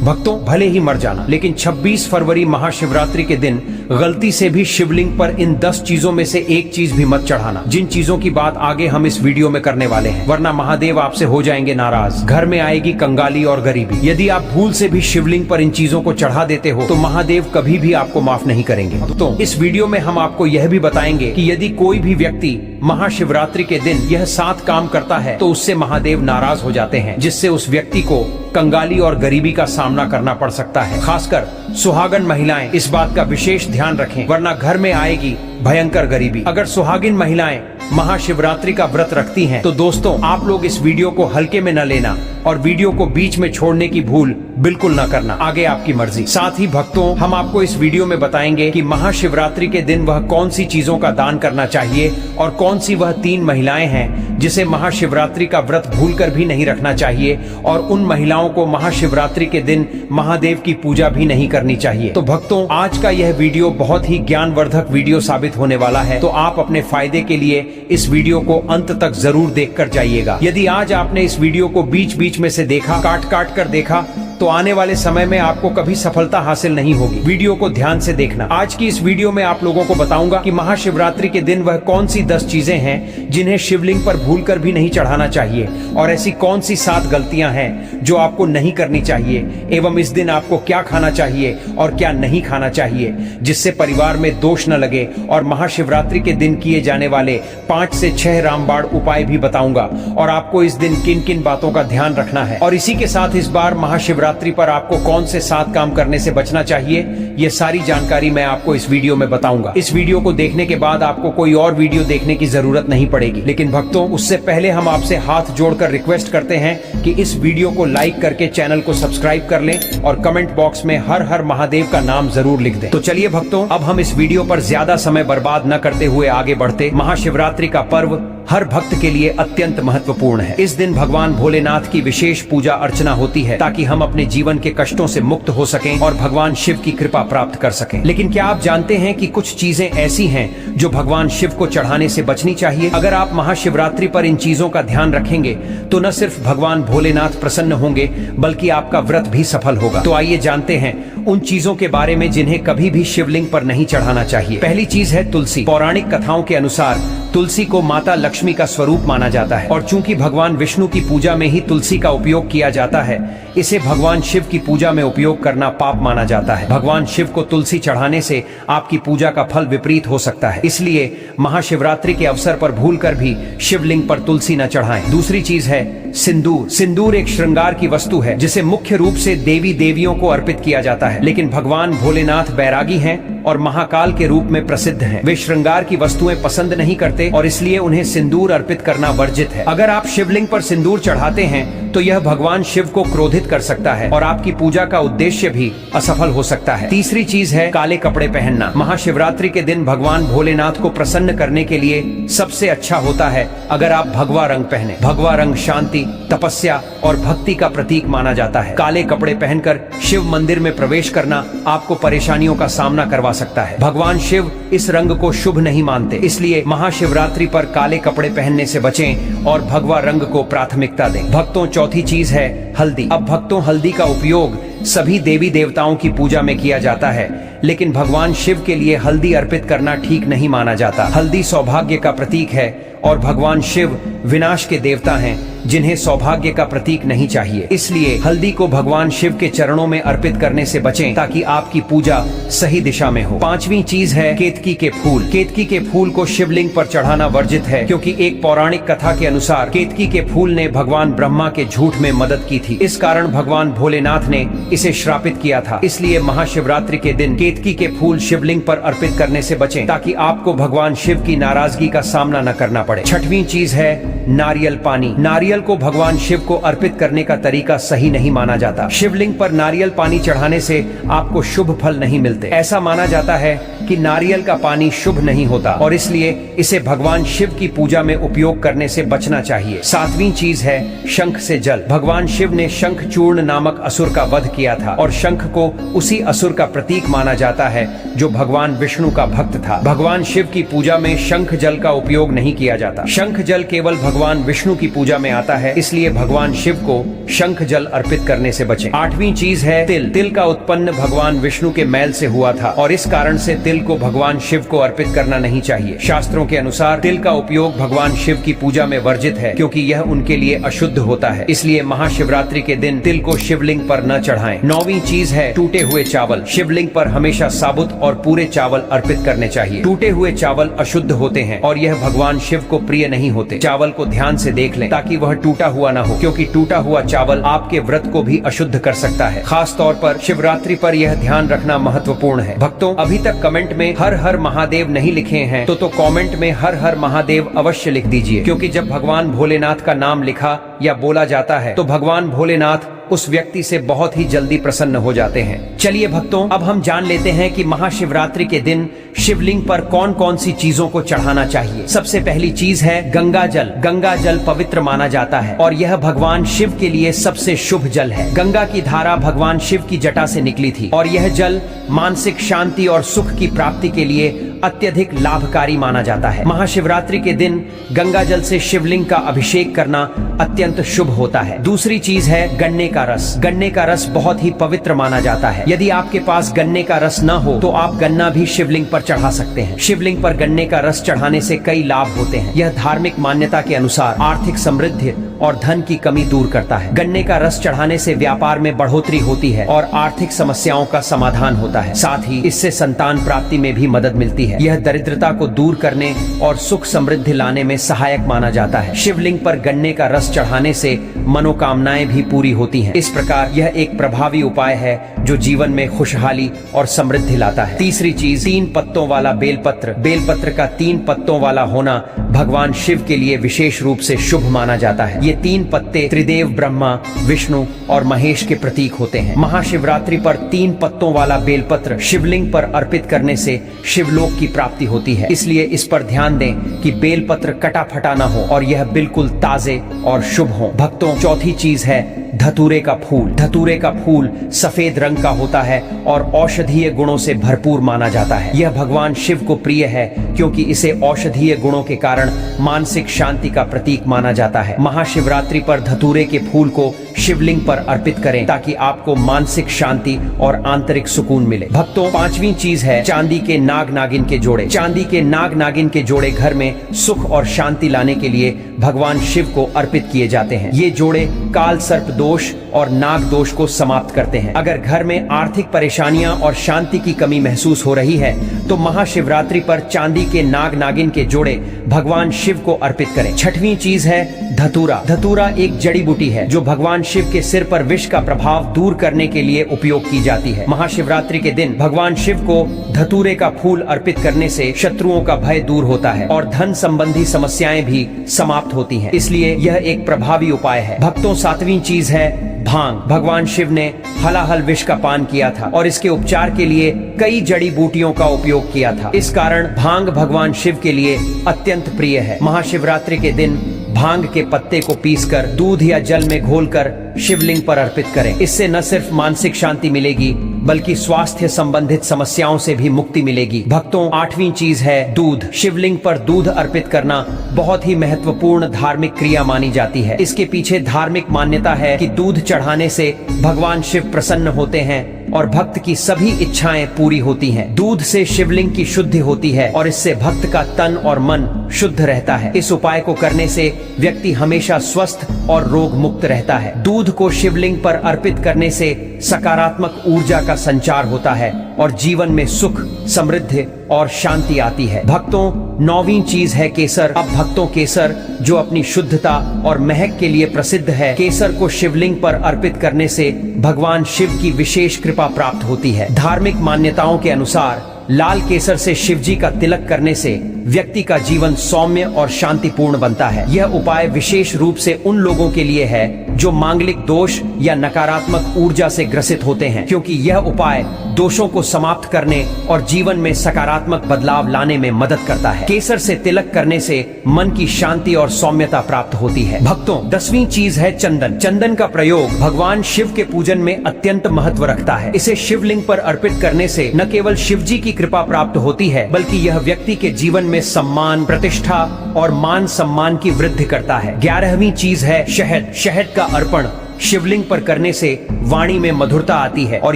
भक्तों, भले ही मर जाना, लेकिन 26 फरवरी महाशिवरात्रि के दिन गलती से भी शिवलिंग पर इन 10 चीजों में से एक चीज भी मत चढ़ाना, जिन चीजों की बात आगे हम इस वीडियो में करने वाले हैं, वरना महादेव आपसे हो जाएंगे नाराज। घर में आएगी कंगाली और गरीबी। यदि आप भूल से भी शिवलिंग पर इन चीजों को चढ़ा देते हो तो महादेव कभी भी आपको माफ नहीं करेंगे। तो इस वीडियो में हम आपको यह भी बताएंगे कि यदि कोई भी व्यक्ति महाशिवरात्रि के दिन यह 7 काम करता है तो उससे महादेव नाराज हो जाते हैं, जिससे उस व्यक्ति को कंगाली और गरीबी का सामना करना पड़ सकता है। खासकर सुहागन महिलाएं इस बात का विशेष ध्यान रखें, वरना घर में आएगी भयंकर गरीबी। अगर सुहागिन महिलाएं महाशिवरात्रि का व्रत रखती हैं, तो दोस्तों आप लोग इस वीडियो को हल्के में न लेना और वीडियो को बीच में छोड़ने की भूल बिल्कुल न करना, आगे आपकी मर्जी। साथ ही भक्तों, हम आपको इस वीडियो में बताएंगे कि महाशिवरात्रि के दिन वह कौन सी चीजों का दान करना चाहिए और कौन सी वह 3 महिलाएं हैं जिसे महाशिवरात्रि का व्रत भूलकर भी नहीं रखना चाहिए, और उन महिलाओं को महाशिवरात्रि के दिन महादेव की पूजा भी नहीं करनी चाहिए। तो भक्तों, आज का यह वीडियो बहुत ही ज्ञानवर्धक वीडियो साबित होने वाला है, तो आप अपने फायदे के लिए इस वीडियो को अंत तक जरूर देखकर जाइएगा। यदि आज आपने इस वीडियो को बीच बीच में से देखा, काट काट कर देखा, तो आने वाले समय में आपको कभी सफलता हासिल नहीं होगी। वीडियो को ध्यान से देखना। आज की इस वीडियो में आप लोगों को बताऊंगा कि महाशिवरात्रि के दिन वह कौन सी 10 चीजें हैं जिन्हें शिवलिंग पर भूलकर भी नहीं चढ़ाना चाहिए, और ऐसी कौन सी 7 गलतियां हैं जो आपको नहीं करनी चाहिए, एवं इस दिन आपको क्या खाना चाहिए और क्या नहीं खाना चाहिए, जिससे परिवार में दोष न लगे। और महाशिवरात्रि के दिन किए जाने वाले 5 से 6 रामबाण उपाय भी बताऊंगा, और आपको इस दिन किन किन बातों का ध्यान रखना है। और इसी के साथ इस बार महाशिवरात्रि पर आपको कौन से 7 काम करने से बचना चाहिए, ये सारी जानकारी मैं आपको इस वीडियो में बताऊंगा। इस वीडियो को देखने के बाद आपको कोई और वीडियो देखने की जरूरत नहीं पड़ेगी। लेकिन भक्तों, उससे पहले हम आपसे हाथ जोड़कर रिक्वेस्ट करते हैं कि इस वीडियो को लाइक करके चैनल को सब्सक्राइब कर लें और कमेंट बॉक्स में हर हर महादेव का नाम जरूर लिख दें। तो चलिए भक्तों, अब हम इस वीडियो पर ज्यादा समय बर्बाद न करते हुए आगे बढ़ते। महाशिवरात्रि का पर्व हर भक्त के लिए अत्यंत महत्वपूर्ण है। इस दिन भगवान भोलेनाथ की विशेष पूजा अर्चना होती है, ताकि हम अपने जीवन के कष्टों से मुक्त हो सकें और भगवान शिव की कृपा प्राप्त कर सकें। लेकिन क्या आप जानते हैं कि कुछ चीजें ऐसी हैं जो भगवान शिव को चढ़ाने से बचनी चाहिए? अगर आप महाशिवरात्रि पर इन चीजों का ध्यान रखेंगे तो न सिर्फ भगवान भोलेनाथ प्रसन्न होंगे, बल्कि आपका व्रत भी सफल होगा। तो आइए जानते हैं उन चीजों के बारे में जिन्हें कभी भी शिवलिंग पर नहीं चढ़ाना चाहिए। पहली चीज है तुलसी। पौराणिक कथाओं के अनुसार तुलसी को माता लक्ष्मी का स्वरूप माना जाता है, और चूंकि भगवान विष्णु की पूजा में ही तुलसी का उपयोग किया जाता है, इसे भगवान शिव की पूजा में उपयोग करना पाप माना जाता है। भगवान शिव को तुलसी चढ़ाने से आपकी पूजा का फल विपरीत हो सकता है, इसलिए महाशिवरात्रि के अवसर पर भूलकर भी शिवलिंग पर तुलसी न चढ़ाएं। दूसरी चीज है सिंदूर। सिंदूर एक श्रृंगार की वस्तु है जिसे मुख्य रूप से देवी देवियों को अर्पित किया जाता है, लेकिन भगवान भोलेनाथ बैरागी हैं और महाकाल के रूप में प्रसिद्ध हैं। वे श्रृंगार की वस्तुएं पसंद नहीं करते और इसलिए उन्हें सिंदूर अर्पित करना वर्जित है। अगर आप शिवलिंग पर सिंदूर चढ़ाते हैं तो यह भगवान शिव को क्रोधित कर सकता है और आपकी पूजा का उद्देश्य भी असफल हो सकता है। तीसरी चीज है काले कपड़े पहनना। महाशिवरात्रि के दिन भगवान भोलेनाथ को प्रसन्न करने के लिए सबसे अच्छा होता है अगर आप भगवा रंग पहने। भगवा रंग शांति, तपस्या और भक्ति का प्रतीक माना जाता है। काले कपड़े पहनकर शिव मंदिर में प्रवेश करना आपको परेशानियों का सामना करवा सकता है। भगवान शिव इस रंग को शुभ नहीं मानते, इसलिए महाशिवरात्रि पर काले कपड़े पहनने से बचें और भगवा रंग को प्राथमिकता दें। भक्तों, चौथी चीज है हल्दी। अब भक्तों, हल्दी का उपयोग सभी देवी देवताओं की पूजा में किया जाता है, लेकिन भगवान शिव के लिए हल्दी अर्पित करना ठीक नहीं माना जाता। हल्दी सौभाग्य का प्रतीक है और भगवान शिव विनाश के देवता हैं, जिन्हें सौभाग्य का प्रतीक नहीं चाहिए। इसलिए हल्दी को भगवान शिव के चरणों में अर्पित करने से बचें, ताकि आपकी पूजा सही दिशा में हो। पांचवी चीज है केतकी के फूल। केतकी के फूल को शिवलिंग पर चढ़ाना वर्जित है, क्योंकि एक पौराणिक कथा के अनुसार केतकी के फूल ने भगवान ब्रह्मा के झूठ में मदद की थी। इस कारण भगवान भोलेनाथ ने इसे श्रापित किया था। इसलिए महाशिवरात्रि के दिन केतकी के फूल शिवलिंग पर अर्पित करने से बचें, ताकि आपको भगवान शिव की नाराजगी का सामना न करना पड़े। छठवीं चीज है नारियल पानी। नारियल को भगवान शिव को अर्पित करने का तरीका सही नहीं माना जाता। शिवलिंग पर नारियल पानी चढ़ाने से आपको शुभ फल नहीं मिलते। ऐसा माना जाता है कि नारियल का पानी शुभ नहीं होता और इसलिए इसे भगवान शिव की पूजा में उपयोग करने से बचना चाहिए। सातवीं चीज है शंख से जल। भगवान शिव ने शंखचूर्ण नामक असुर का वध किया था और शंख को उसी असुर का प्रतीक माना जाता है जो भगवान विष्णु का भक्त था। भगवान शिव की पूजा में शंख जल का उपयोग नहीं किया जाता। शंख जल केवल भगवान विष्णु की पूजा में आता है, इसलिए भगवान शिव को शंख जल अर्पित करने से बचें। आठवीं चीज है तिल। तिल का उत्पन्न भगवान विष्णु के मैल से हुआ था और इस कारण से तिल को भगवान शिव को अर्पित करना नहीं चाहिए। शास्त्रों के अनुसार तिल का उपयोग भगवान शिव की पूजा में वर्जित है क्योंकि यह उनके लिए अशुद्ध होता है, इसलिए महाशिवरात्रि के दिन तिल को शिवलिंग पर न चढ़ाएं। नौवीं चीज है टूटे हुए चावल। शिवलिंग पर हमेशा साबुत और पूरे चावल अर्पित करने चाहिए। टूटे हुए चावल अशुद्ध होते हैं और यह भगवान शिव को प्रिय नहीं होते। चावल को ध्यान से देख लें ताकि वह टूटा हुआ न हो, क्योंकि टूटा हुआ चावल आपके व्रत को भी अशुद्ध कर सकता है। खास तौर पर शिवरात्रि पर यह ध्यान रखना महत्वपूर्ण है। भक्तों, अभी तक कमेंट में हर हर महादेव नहीं लिखे हैं तो कमेंट में हर हर महादेव अवश्य लिख दीजिए, क्योंकि जब भगवान भोलेनाथ का नाम लिखा या बोला जाता है तो भगवान भोलेनाथ उस व्यक्ति से बहुत ही जल्दी प्रसन्न हो जाते हैं। चलिए भक्तों, अब हम जान लेते हैं कि महाशिवरात्रि के दिन शिवलिंग पर कौन कौन सी चीजों को चढ़ाना चाहिए। सबसे पहली चीज है गंगा जल। गंगा जल पवित्र माना जाता है और यह भगवान शिव के लिए सबसे शुभ जल है। गंगा की धारा भगवान शिव की जटा से निकली थी और यह जल मानसिक शांति और सुख की प्राप्ति के लिए अत्यधिक लाभकारी माना जाता है। महाशिवरात्रि के दिन गंगा जल से शिवलिंग का अभिषेक करना अत्यंत शुभ होता है। दूसरी चीज है गन्ने का रस। गन्ने का रस बहुत ही पवित्र माना जाता है। यदि आपके पास गन्ने का रस न हो तो आप गन्ना भी शिवलिंग पर चढ़ा सकते हैं। शिवलिंग पर गन्ने का रस चढ़ाने से कई लाभ होते हैं। यह धार्मिक मान्यता के अनुसार आर्थिक समृद्धि और धन की कमी दूर करता है। गन्ने का रस चढ़ाने से व्यापार में बढ़ोतरी होती है और आर्थिक समस्याओं का समाधान होता है। साथ ही इससे संतान प्राप्ति में भी मदद मिलती है। यह दरिद्रता को दूर करने और सुख समृद्धि लाने में सहायक माना जाता है। शिवलिंग पर गन्ने का रस चढ़ाने से मनोकामनाएं भी पूरी होती हैं। इस प्रकार यह एक प्रभावी उपाय है जो जीवन में खुशहाली और समृद्धि लाता है। तीसरी चीज 3 पत्तों वाला बेलपत्र। बेलपत्र का 3 पत्तों वाला होना भगवान शिव के लिए विशेष रूप से शुभ माना जाता है। ये 3 पत्ते त्रिदेव ब्रह्मा, विष्णु और महेश के प्रतीक होते हैं। महाशिवरात्रि पर 3 पत्तों वाला बेलपत्र शिवलिंग पर अर्पित करने से शिवलोक की प्राप्ति होती है, इसलिए इस पर ध्यान दें कि बेलपत्र कटा फटा ना हो और यह बिल्कुल ताजे और शुभ हो। भक्तों, चौथी चीज है धतूरे का फूल। धतूरे का फूल सफेद रंग का होता है और औषधीय गुणों से भरपूर माना जाता है। यह भगवान शिव को प्रिय है क्योंकि इसे औषधीय गुणों के कारण मानसिक शांति का प्रतीक माना जाता है। महाशिवरात्रि पर धतूरे के फूल को शिवलिंग पर अर्पित करें ताकि आपको मानसिक शांति और आंतरिक सुकून मिले। भक्तों, 5वीं चीज है चांदी के नाग नागिन के जोड़े। चांदी के नाग नागिन के जोड़े घर में सुख और शांति लाने के लिए भगवान शिव को अर्पित किए जाते हैं। ये जोड़े काल सर्प दोष और नाग दोष को समाप्त करते हैं। अगर घर में आर्थिक परेशानियां और शांति की कमी महसूस हो रही है तो महाशिवरात्रि पर चांदी के नाग नागिन के जोड़े भगवान शिव को अर्पित करें। 6वीं चीज है धतूरा। धतूरा एक जड़ी बूटी है जो भगवान शिव के सिर पर विष का प्रभाव दूर करने के लिए उपयोग की जाती है। महाशिवरात्रि के दिन भगवान शिव को धतूरे का फूल अर्पित करने से शत्रुओं का भय दूर होता है और धन संबंधी समस्याएं भी समाप्त होती हैं, इसलिए यह एक प्रभावी उपाय है। भक्तों, 7वीं चीज है भांग। भगवान शिव ने हलाहल विष का पान किया था और इसके उपचार के लिए कई जड़ी बूटियों का उपयोग किया था। इस कारण भांग भगवान शिव के लिए अत्यंत प्रिय है। महाशिवरात्रि के दिन भांग के पत्ते को पीसकर दूध या जल में घोलकर शिवलिंग पर अर्पित करें। इससे न सिर्फ मानसिक शांति मिलेगी बल्कि स्वास्थ्य संबंधित समस्याओं से भी मुक्ति मिलेगी। भक्तों, 8वीं चीज है दूध। शिवलिंग पर दूध अर्पित करना बहुत ही महत्वपूर्ण धार्मिक क्रिया मानी जाती है। इसके पीछे धार्मिक मान्यता है कि दूध चढ़ाने से भगवान शिव प्रसन्न होते हैं और भक्त की सभी इच्छाएं पूरी होती हैं। दूध से शिवलिंग की शुद्धि होती है और इससे भक्त का तन और मन शुद्ध रहता है। इस उपाय को करने से व्यक्ति हमेशा स्वस्थ और रोग मुक्त रहता है। दूध को शिवलिंग पर अर्पित करने से सकारात्मक ऊर्जा का संचार होता है और जीवन में सुख, समृद्धि और शांति आती है। भक्तों, 9वीं चीज है केसर। अब भक्तों, केसर जो अपनी शुद्धता और महक के लिए प्रसिद्ध है, केसर को शिवलिंग पर अर्पित करने से भगवान शिव की विशेष कृपा प्राप्त होती है। धार्मिक मान्यताओं के अनुसार लाल केसर से शिवजी का तिलक करने से व्यक्ति का जीवन सौम्य और शांतिपूर्ण बनता है। यह उपाय विशेष रूप से उन लोगों के लिए है जो मांगलिक दोष या नकारात्मक ऊर्जा से ग्रसित होते हैं, क्योंकि यह उपाय दोषों को समाप्त करने और जीवन में सकारात्मक बदलाव लाने में मदद करता है। केसर से तिलक करने से मन की शांति और सौम्यता प्राप्त होती है। भक्तों, 10वीं चीज है चंदन। चंदन का प्रयोग भगवान शिव के पूजन में अत्यंत महत्व रखता है। इसे शिवलिंग पर अर्पित करने से न केवल शिव जी की कृपा प्राप्त होती है, बल्कि यह व्यक्ति के जीवन में सम्मान, प्रतिष्ठा और मान सम्मान की वृद्धि करता है। 11वीं चीज है शहद। शहद का अर्पण शिवलिंग पर करने से वाणी में मधुरता आती है और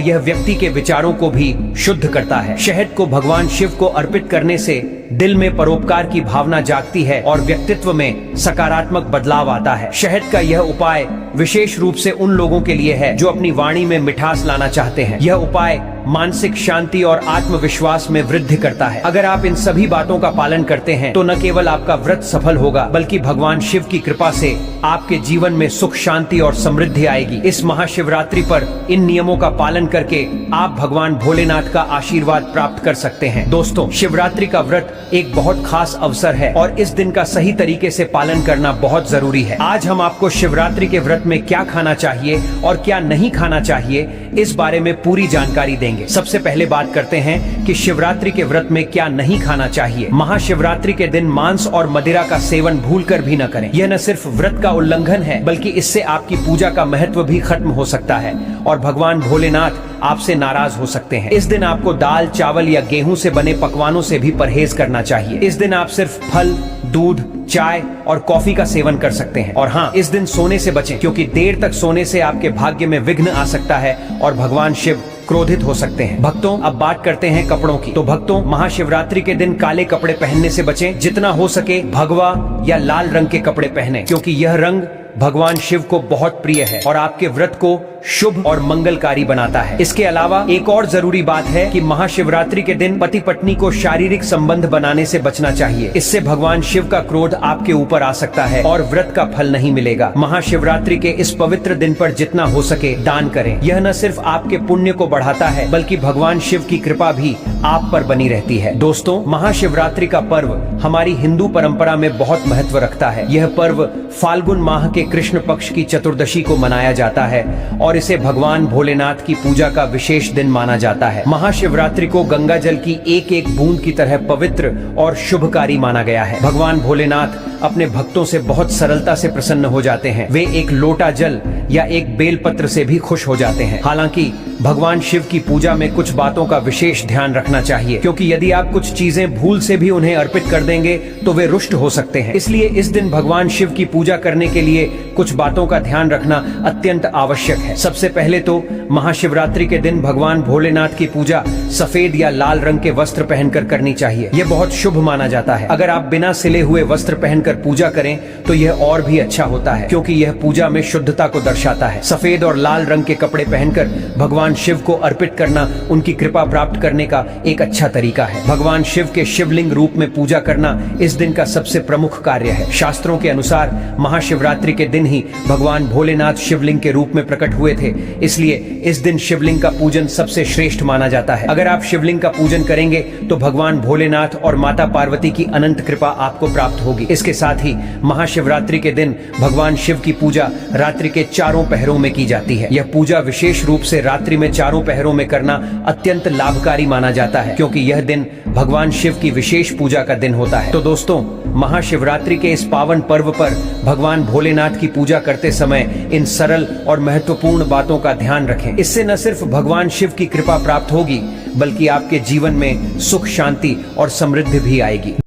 यह व्यक्ति के विचारों को भी शुद्ध करता है। शहद को भगवान शिव को अर्पित करने से दिल में परोपकार की भावना जागती है और व्यक्तित्व में सकारात्मक बदलाव आता है। शहद का यह उपाय विशेष रूप से उन लोगों के लिए है जो अपनी वाणी में मिठास लाना चाहते हैं। यह उपाय मानसिक शांति और आत्मविश्वास में वृद्धि करता है। अगर आप इन सभी बातों का पालन करते हैं तो न केवल आपका व्रत सफल होगा, बल्कि भगवान शिव की कृपा से आपके जीवन में सुख, शांति और समृद्धि आएगी। इस महाशिवरात्रि पर इन नियमों का पालन करके आप भगवान भोलेनाथ का आशीर्वाद प्राप्त कर सकते हैं। दोस्तों, शिवरात्रि का व्रत एक बहुत खास अवसर है और इस दिन का सही तरीके से पालन करना बहुत जरूरी है। आज हम आपको शिवरात्रि के व्रत में क्या खाना चाहिए और क्या नहीं खाना चाहिए, इस बारे में पूरी जानकारी देंगे। सबसे पहले बात करते हैं कि शिवरात्रि के व्रत में क्या नहीं खाना चाहिए। महाशिवरात्रि के दिन मांस और मदिरा का सेवन भूलकर भी न करें। यह न सिर्फ व्रत का उल्लंघन है, बल्कि इससे आपकी पूजा का महत्व भी खत्म हो सकता है और भगवान भोलेनाथ आपसे नाराज हो सकते हैं। इस दिन आपको दाल, चावल या गेहूं से बने पकवानों से भी परहेज करना चाहिए। इस दिन आप सिर्फ फल, दूध, चाय और कॉफी का सेवन कर सकते हैं। और हाँ, इस दिन सोने से बचें, क्योंकि देर तक सोने से आपके भाग्य में विघ्न आ सकता है और भगवान शिव क्रोधित हो सकते हैं। भक्तों, अब बात करते हैं कपड़ों की। तो भक्तों, महाशिवरात्रि के दिन काले कपड़े पहनने से बचें। जितना हो सके भगवा या लाल रंग के कपड़े पहने, क्योंकि यह रंग भगवान शिव को बहुत प्रिय है और आपके व्रत को शुभ और मंगलकारी बनाता है। इसके अलावा एक और जरूरी बात है कि महाशिवरात्रि के दिन पति पत्नी को शारीरिक संबंध बनाने से बचना चाहिए। इससे भगवान शिव का क्रोध आपके ऊपर आ सकता है और व्रत का फल नहीं मिलेगा। महाशिवरात्रि के इस पवित्र दिन पर जितना हो सके दान करें। यह न सिर्फ आपके पुण्य को बढ़ाता है, बल्कि भगवान शिव की कृपा भी आप पर बनी रहती है। दोस्तों, महाशिवरात्रि का पर्व हमारी हिंदू परंपरा में बहुत महत्व रखता है। यह पर्व फाल्गुन माह के कृष्ण पक्ष की चतुर्दशी को मनाया जाता है और इसे भगवान भोलेनाथ की पूजा का विशेष दिन माना जाता है। महाशिवरात्रि को गंगा जल की एक एक बूंद की तरह पवित्र और शुभकारी माना गया है। भगवान भोलेनाथ अपने भक्तों से बहुत सरलता से प्रसन्न हो जाते हैं। वे एक लोटा जल या एक बेलपत्र से भी खुश हो जाते हैं। हालांकि भगवान शिव की पूजा में कुछ बातों का विशेष ध्यान रखना चाहिए, क्योंकि यदि आप कुछ चीजें भूल से भी उन्हें अर्पित कर देंगे तो वे रुष्ट हो सकते हैं। इसलिए इस दिन भगवान शिव की पूजा करने के लिए कुछ बातों का ध्यान रखना अत्यंत आवश्यक है। सबसे पहले तो महाशिवरात्रि के दिन भगवान भोलेनाथ की पूजा सफेद या लाल रंग के वस्त्र पहनकर करनी चाहिए। यह बहुत शुभ माना जाता है। अगर आप बिना सिले हुए वस्त्र पहनकर पूजा करें तो यह और भी अच्छा होता है, क्योंकि यह पूजा में शुद्धता को दर्शाता है। सफेद और लाल रंग के कपड़े पहनकर भगवान शिव को अर्पित करना उनकी कृपा प्राप्त करने का एक अच्छा तरीका है। भगवान शिव के शिवलिंग रूप में पूजा करना इस दिन का सबसे प्रमुख कार्य है। शास्त्रों के अनुसार महाशिवरात्रि के दिन ही भगवान भोलेनाथ शिवलिंग के रूप में प्रकट हुए थे, इसलिए इस दिन शिवलिंग का पूजन सबसे श्रेष्ठ माना जाता है। अगर आप शिवलिंग का पूजन करेंगे तो भगवान भोलेनाथ और माता पार्वती की अनंत कृपा आपको प्राप्त होगी। इसके साथ ही महाशिवरात्रि के दिन भगवान शिव की पूजा रात्रि के चारों पहरों में की जाती है। यह पूजा विशेष रूप से रात्रि में चारों पहरों में करना अत्यंत लाभकारी माना जाता है, क्योंकि यह दिन भगवान शिव की विशेष पूजा का दिन होता है। तो दोस्तों, महाशिवरात्रि के इस पावन पर्व पर भगवान भोलेनाथ की पूजा करते समय इन सरल और महत्वपूर्ण बातों का ध्यान रखें। इससे न सिर्फ भगवान शिव की कृपा प्राप्त होगी, बल्कि आपके जीवन में सुख, शांति और समृद्धि भी आएगी।